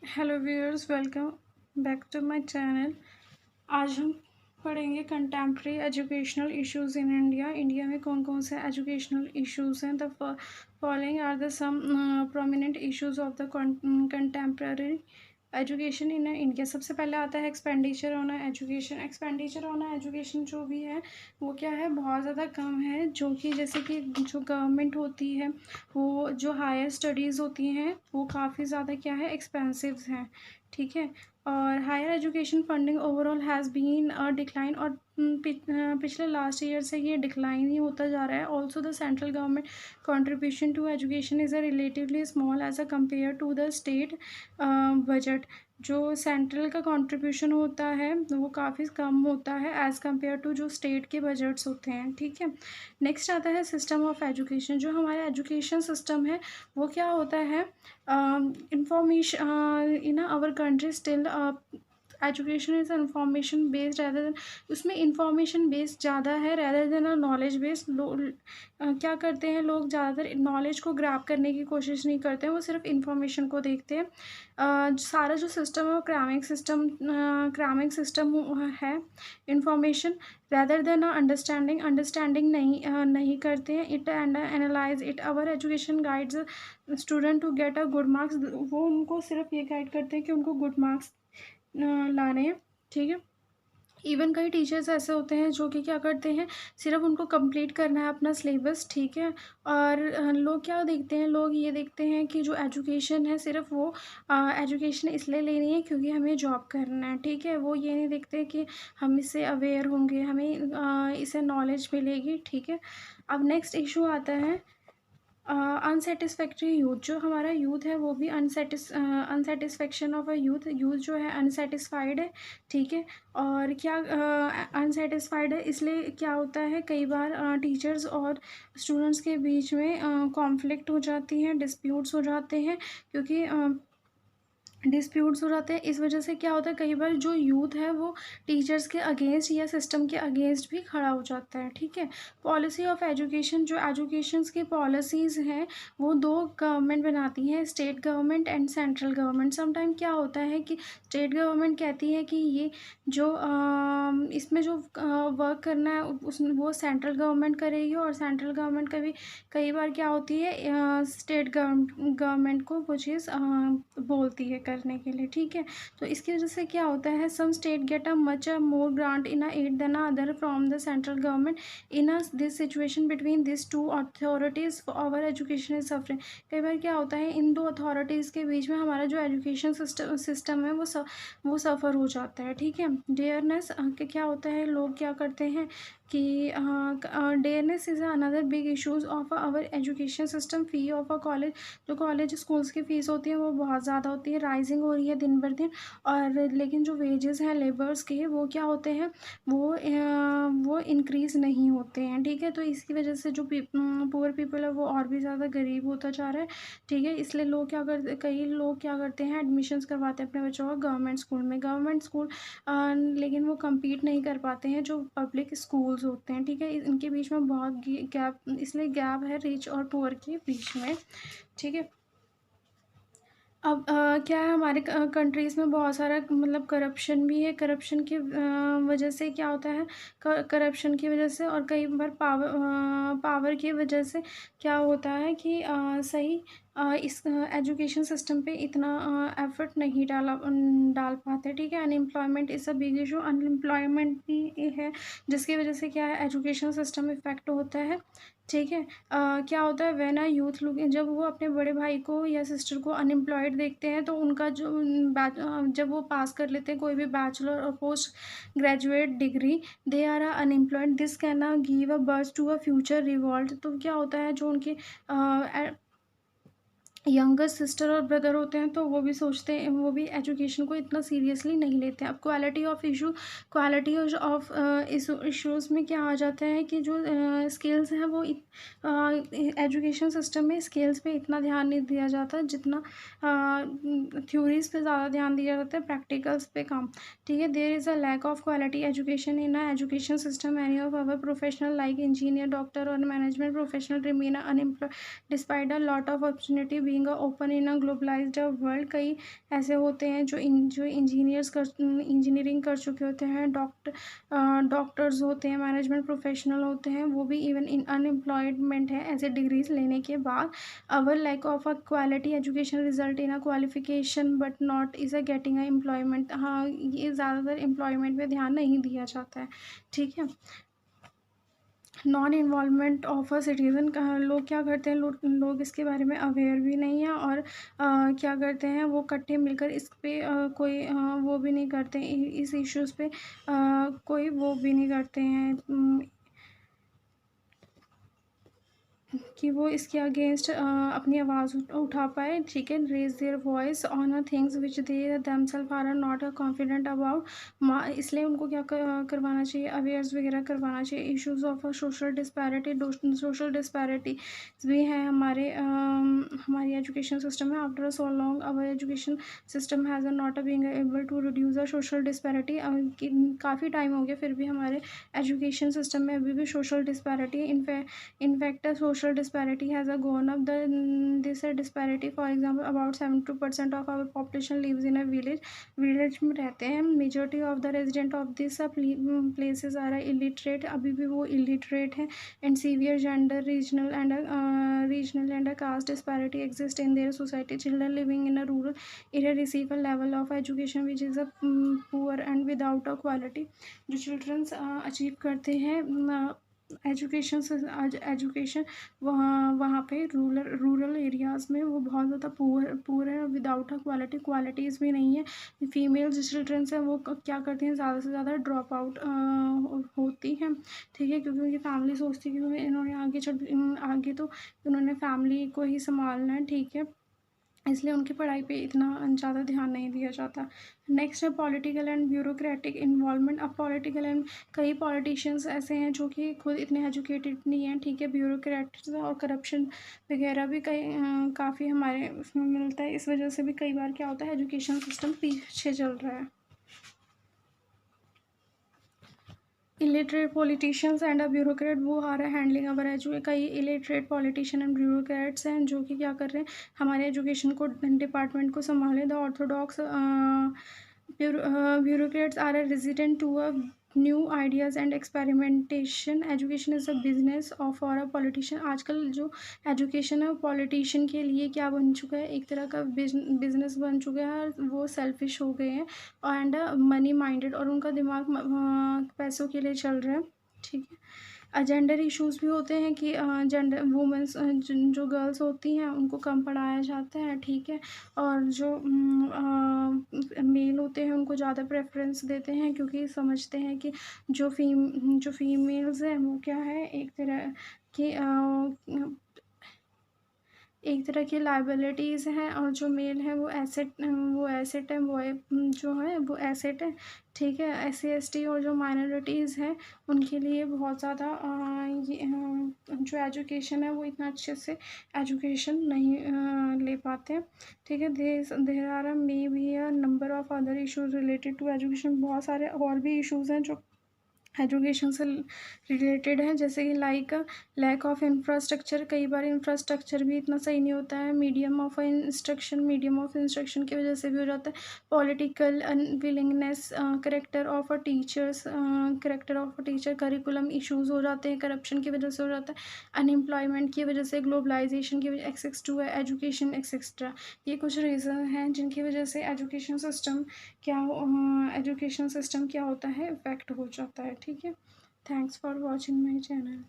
Hello viewers, welcome back to my channel. आज हम पढ़ेंगे contemporary educational issues in India. India में कौन कौन से एजुकेशनल इश्यूज़ हैं। The following are the some prominent issues of the contemporary education in India. सबसे पहले आता है expenditure on education. Expenditure on education जो भी है वो क्या है, बहुत ज़्यादा कम है। जो कि जैसे कि जो गवर्नमेंट होती है, वो जो हायर स्टडीज़ होती हैं वो काफ़ी ज़्यादा क्या है, एक्सपेंसिव हैं। ठीक है। और higher education funding overall has been decline, और पिछले लास्ट ईयर से ये डिक्लाइन ही होता जा रहा है। Also the central government contribution to education is a relatively small as a compared to the state budget। जो सेंट्रल का कंट्रीब्यूशन होता है वो काफ़ी कम होता है एज़ कम्पेयर टू जो स्टेट के बजट्स होते हैं। ठीक है। नेक्स्ट आता है सिस्टम ऑफ एजुकेशन। जो हमारा एजुकेशन सिस्टम है वो क्या होता है, information in our country still education is information based rather than, उसमें इंफॉर्मेशन बेस्ड ज़्यादा है रैदर देन नॉलेज बेस्ड। क्या करते हैं लोग, ज़्यादातर नॉलेज को ग्रैब करने की कोशिश नहीं करते हैं, वो सिर्फ इंफॉर्मेशन को देखते हैं। सारा जो सिस्टम है वो क्रैमिंग सिस्टम है। इंफॉर्मेशन रैदर देन अंडरस्टैंडिंग नहीं करते हैं। It and analyse it our education guides student to get a good marks. वो उनको सिर्फ ये गाइड करते हैं कि उनको गुड मार्क्स लाने हैं। ठीक है। इवन कई टीचर्स ऐसे होते हैं जो कि क्या करते हैं, सिर्फ उनको कंप्लीट करना है अपना सिलेबस। ठीक है। और लोग क्या देखते हैं, लोग ये देखते हैं कि जो एजुकेशन है सिर्फ वो एजुकेशन इसलिए लेनी है क्योंकि हमें जॉब करना है। ठीक है। वो ये नहीं देखते कि हम इससे अवेयर होंगे, हमें इससे नॉलेज मिलेगी। ठीक है। अब नेक्स्ट इशू आता है अनसेटिस्फैक्ट्री यूथ। जो हमारा यूथ है वो भी अनसेटिस्फैक्शन ऑफ अ यूथ जो है अनसेटिस्फाइड है। ठीक है। और क्या अनसेटिस्फाइड है, इसलिए क्या होता है, कई बार टीचर्स और स्टूडेंट्स के बीच में कॉन्फ्लिक्ट हो जाती हैं, डिस्प्यूट्स हो जाते हैं। क्योंकि डिस्प्यूट्स हो जाते हैं, इस वजह से क्या होता है, कई बार जो यूथ है वो टीचर्स के अगेंस्ट या सिस्टम के अगेंस्ट भी खड़ा हो जाता है। ठीक है। Policy of education. जो एजुकेशंस की पॉलिसीज़ हैं वो दो गवर्नमेंट बनाती हैं, state government and central government. Sometime क्या होता है कि स्टेट गवर्नमेंट कहती है कि ये जो इसमें जो वर्क करना है वो सेंट्रल गवर्नमेंट करेगी, और सेंट्रल गवर्नमेंट कई बार क्या होती है, स्टेट गवर्नमेंट को वो चीज़ बोलती है करने के लिए। ठीक है। तो इसकी वजह से क्या होता है, some state get a much more grant in a aid than other from the central government. In a this situation between this two authorities our education is suffering. कई बार क्या होता है, इन दो अथॉरिटीज़ के बीच में हमारा जो एजुकेशन सिस्टम है वो सफ़र हो जाता है। ठीक है। डेयरनेस के क्या होता है, लोग क्या करते हैं कि dearness is another big issues of our education system. Fee of a college. जो कॉलेज स्कूल्स की फ़ीस होती है वो बहुत ज़्यादा होती है, राइजिंग हो रही है दिन बर दिन। और लेकिन जो वेजेस हैं लेबर्स के वो क्या होते हैं, वो इंक्रीज़ नहीं होते हैं। ठीक है। तो इसकी वजह से जो पुअर पीपल है वो और भी ज़्यादा गरीब होता जा रहा है। ठीक है। इसलिए कई लोग क्या करते हैं, एडमिशन्स करवाते हैं अपने बच्चों को गवर्नमेंट स्कूल में। गवर्नमेंट स्कूल लेकिन वो कम्पीट नहीं कर पाते हैं जो पब्लिक स्कूल्स होते हैं। ठीक है। इनके बीच में बहुत गैप, इसलिए गैप है रिच और पुअर के बीच में। ठीक है। अब क्या है, हमारे कंट्रीज़ में बहुत सारा मतलब करप्शन भी है। करप्शन की वजह से क्या होता है, करप्शन की वजह से और कई बार पावर की वजह से क्या होता है कि सही इस एजुकेशन सिस्टम पे इतना एफर्ट नहीं डाल पाते। ठीक है। Unemployment is a big issue. Unemployment भी है जिसकी वजह से क्या है, एजुकेशन सिस्टम इफ़ेक्ट होता है। ठीक है। क्या होता है, व्हेन अ यूथ लुक, जब वो अपने बड़े भाई को या सिस्टर को अनएम्प्लॉयड देखते हैं तो उनका जो जब वो पास कर लेते हैं कोई भी बैचलर और post graduate degree, they are unemployed. This can give a birth to a future revolt. तो क्या होता है, जो उनके यंगर सिस्टर और ब्रदर होते हैं तो वो भी सोचते हैं, वो भी एजुकेशन को इतना सीरियसली नहीं लेते हैं। अब क्वालिटी ऑफ इश्यूज़ में क्या आ जाता है कि जो स्किल्स हैं वो एजुकेशन सिस्टम में स्किल्स पे इतना ध्यान नहीं दिया जाता जितना थ्योरीज पे ज़्यादा ध्यान दिया जाता है, प्रैक्टिकल्स पे कम। ठीक है। There is a lack of quality education in a education system. Any of our professional like engineer, doctor और management professional remain unemployed despite a lot of opportunity being open in a globalised world. कई ऐसे होते हैं जो engineering कर चुके होते हैं, डॉक्टर्स होते हैं, मैनेजमेंट प्रोफेशनल होते हैं, वो भी इवन इन अनएम्प्लॉयमेंट है ऐसे डिग्रीज लेने के बाद। Our lack of a quality education result in a qualification but not is a getting a employment. हाँ, ये ज़्यादातर एम्प्लॉयमेंट पे ध्यान नहीं दिया जाता है, ठीक है। Non involvement of a citizen, लोग क्या करते हैं, लोग इसके बारे में अवेयर भी नहीं है, और क्या करते हैं वो इकट्ठे मिलकर इस पे कोई वो भी नहीं करते, इस इश्यूज़ पे कोई वो भी नहीं करते हैं कि वो इसके अगेंस्ट अपनी आवाज़ उठा पाए, ठीक है। Raise their voice on a things which they themselves are not confident about. इसलिए उनको क्या करवाना चाहिए, अवेयर्स वगैरह करवाना चाहिए। Issues of social disparity, social disparity भी है हमारी एजुकेशन सिस्टम में। After so long our education system has not being able to reduce the social disparity. काफ़ी टाइम हो गया फिर भी हमारे एजुकेशन सिस्टम में अभी भी social disparity. In fact, social disparity has gone up. This disparity, for example, about 72% of our population lives in a village. Village में रहते हैं। Majority of the resident of these places are illiterate. अभी भी वो illiterate हैं, and severe gender, regional and caste disparity exist in their society. Children living in a rural area receive a level of education which is a poor and without a quality. जो children achieve करते हैं education वहाँ पे rural areas में वो बहुत ज़्यादा poor है, विदाउट अ क्वालिटीज़ भी नहीं है। फीमेल जो चिल्ड्रंस हैं वो क्या करती हैं, ज़्यादा से ज़्यादा ड्रॉप आउट होती हैं, ठीक है, क्योंकि उनकी फैमिली सोचती है कि इन्होंने आगे तो इन्होंने फैमिली को ही संभालना है, ठीक है, इसलिए उनकी पढ़ाई पे इतना ज़्यादा ध्यान नहीं दिया जाता। नेक्स्ट है पॉलिटिकल एंड ब्यूरोक्रेटिक इन्वॉल्वमेंट। अब पॉलिटिकल एंड कई पॉलिटिशियंस ऐसे हैं जो कि खुद इतने एजुकेटेड नहीं हैं, ठीक है। ब्यूरोक्रेट्स और करप्शन वगैरह भी काफ़ी हमारे उसमें मिलता है। इस वजह से भी कई बार क्या होता है, एजुकेशन सिस्टम पीछे चल रहा है। Illiterate politicians and a bureaucrat वो आ रहा है हैंडलिंग अवर एजुकेशन। कई इलिटरेट पॉलिटिशियन एंड ब्यूरोक्रेट्स हैं जो कि क्या कर रहे हैं, हमारे एजुकेशन को डिपार्टमेंट को संभाले। The orthodox bureaucrats are a resistant to a new ideas and experimentation. Education is a business of for a politician. आजकल जो एजुकेशन है वो पॉलिटिशियन के लिए क्या बन चुका है, एक तरह का बिजनेस बन चुका है। वो सेल्फिश हो गए हैं एंड मनी माइंडेड, और उनका दिमाग पैसों के लिए चल रहा है, ठीक है। जेंडर इश्यूज़ भी होते हैं कि जेंडर वुमेंस जो गर्ल्स होती हैं उनको कम पढ़ाया जाता है, ठीक है, और जो मेल होते हैं उनको ज़्यादा प्रेफरेंस देते हैं, क्योंकि समझते हैं कि जो फीमेल्स हैं वो क्या है, एक तरह की लाइबिलिटीज़ हैं, और जो मेल है वो एसेट है, जो है वो एसेट है, ठीक है। SC ST और जो माइनॉरिटीज़ हैं उनके लिए बहुत ज़्यादा जो एजुकेशन है वो इतना अच्छे से एजुकेशन नहीं ले पाते, ठीक है। There are may be a number of other issues related to education. बहुत सारे और भी इश्यूज़ हैं जो एजुकेशन से रिलेटेड है, जैसे कि लाइक लैक ऑफ इंफ्रास्ट्रक्चर। कई बार इंफ्रास्ट्रक्चर भी इतना सही नहीं होता है। मीडियम ऑफ इंस्ट्रक्शन की वजह से भी हो जाता है। Political unwillingness, character of a teacher, curriculum issues हो जाते हैं, करप्शन की वजह से हो जाता है, अनएम्प्लॉयमेंट की वजह से, ग्लोबलाइजेशन की वजह, एक्सेस टू एजुकेशन एक्सेट्रा। ये कुछ रीज़न हैं जिनकी वजह से एजुकेशन सिस्टम क्या होता है, इफेक्ट हो जाता है, ठीक है। Thanks for watching my channel.